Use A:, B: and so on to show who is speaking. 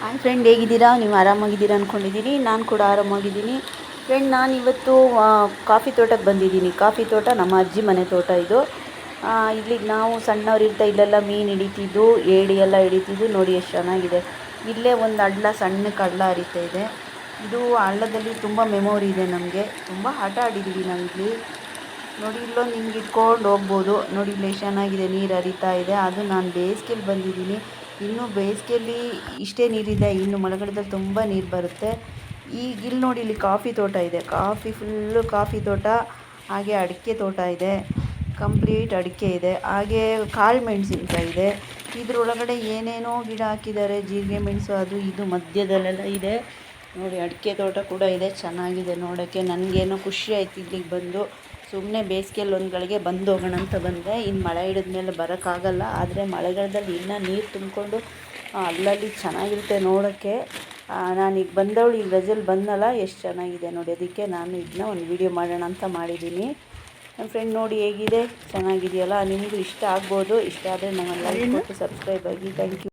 A: Hi friend, ಹೇಗಿದ್ದೀರಾ? ನೀವು ಆರಾಮಾಗಿದ್ದೀರಾ ಅಂದ್ಕೊಂಡಿದ್ದೀನಿ. ನಾನು ಕೂಡ ಆರಾಮಾಗಿದ್ದೀನಿ. ಫ್ರೆಂಡ್, ನಾನಿವತ್ತು ಕಾಫಿ ತೋಟಕ್ಕೆ ಬಂದಿದ್ದೀನಿ. ಕಾಫಿ ತೋಟ ನಮ್ಮ ಅಜ್ಜಿ ಮನೆ ತೋಟ ಇದು. ಇಲ್ಲಿಗೆ ನಾವು ಸಣ್ಣವರಿರ್ತಾ ಇಲ್ಲೆಲ್ಲ ಮೀನು ಹಿಡಿತಿದ್ದು, ಏಡಿ ಎಲ್ಲ ಹಿಡಿತಿದ್ದು. ನೋಡಿ ಎಷ್ಟು ಚೆನ್ನಾಗಿದೆ. ಇಲ್ಲೇ ಒಂದು ಹಳ್ಳ, ಸಣ್ಣಕ್ಕೆ ಹಳ್ಳ ಹರಿತಾ ಇದೆ. ಇದು ಹಳ್ಳದಲ್ಲಿ ತುಂಬ ಮೆಮೊರಿ ಇದೆ ನಮಗೆ. ತುಂಬ ಆಟ ಆಡಿದ್ದೀವಿ ನಾವಿಲ್ಲಿ. ನೋಡಿ, ಇಲ್ಲೊಂದು ಹಿಂಗೆ ಇಟ್ಕೊಂಡು ಹೋಗ್ಬೋದು. ನೋಡಿ ಇಲ್ಲಿ ಎಷ್ಟು ಚೆನ್ನಾಗಿದೆ, ನೀರು ಹರಿತಾ ಇದೆ. ಅದು ನಾನು ಬೇಸಿಗೆಯಲ್ಲಿ ಬಂದಿದ್ದೀನಿ. ಇನ್ನೂ ಬೇಸಿಗೆಯಲ್ಲಿ ಇಷ್ಟೇ ನೀರಿದೆ, ಇನ್ನು ಮಳೆಗಾಲದಲ್ಲಿ ತುಂಬ ನೀರು ಬರುತ್ತೆ. ಈಗ ಇಲ್ಲಿ ನೋಡಿ, ಇಲ್ಲಿ ಕಾಫಿ ತೋಟ ಇದೆ. ಫುಲ್ಲು ಕಾಫಿ ತೋಟ, ಹಾಗೆ ಅಡಿಕೆ ತೋಟ ಇದೆ. ಕಂಪ್ಲೀಟ್ ಅಡಿಕೆ ಇದೆ. ಹಾಗೆ ಕಾಳು ಮೆಣಸಿನ್ಕಾಯಿ ಇದೆ. ಇದ್ರೊಳಗಡೆ ಏನೇನೋ ಗಿಡ ಹಾಕಿದ್ದಾರೆ, ಜೀರಿಗೆ ಮೆಣಸು ಅದು ಇದು ಮಧ್ಯದಲ್ಲೆಲ್ಲ ಇದೆ. ನೋಡಿ, ಅಡಿಕೆ ತೋಟ ಕೂಡ ಇದೆ. ಚೆನ್ನಾಗಿದೆ ನೋಡೋಕ್ಕೆ. ನನಗೇನೋ ಖುಷಿ ಆಯ್ತು ಇಲ್ಲಿಗೆ ಬಂದು. ಸುಮ್ಮನೆ ಬೇಸಿಗೆಯಲ್ಲಿ ಒಂದು ಗಳಿಗೆ ಬಂದು ಹೋಗೋಣ ಅಂತ ಬಂದೆ. ಇನ್ನು ಮಳೆ ಹಿಡಿದ ಮೇಲೆ ಬರೋಕ್ಕಾಗಲ್ಲ. ಆದರೆ ಮಳೆಗಾಲದಲ್ಲಿ ಇನ್ನೂ ನೀರು ತುಂಬಿಕೊಂಡು ಅಲ್ಲಲ್ಲಿ ಚೆನ್ನಾಗಿರುತ್ತೆ ನೋಡೋಕ್ಕೆ. ನಾನೀಗ ಬಂದವಳು, ಈಗ ರಜೆಯಲ್ಲಿ ಬಂದಲ್ಲ, ಎಷ್ಟು ಚೆನ್ನಾಗಿದೆ ನೋಡಿ. ಅದಕ್ಕೆ ನಾನು ಇದನ್ನ ಒಂದು ವಿಡಿಯೋ ಮಾಡೋಣ ಅಂತ ಮಾಡಿದ್ದೀನಿ. ನನ್ನ ಫ್ರೆಂಡ್ ನೋಡಿ ಹೇಗಿದೆ, ಚೆನ್ನಾಗಿದೆಯಲ್ಲ. ನಿಮಗೂ ಇಷ್ಟ ಆಗ್ಬೋದು. ಇಷ್ಟ ಆದರೆ ನಮ್ಮನ್ನು ಲೈಕ್ ಕೊಟ್ಟು ಸಬ್ಸ್ಕ್ರೈಬ್ ಆಗಿ. Thank you.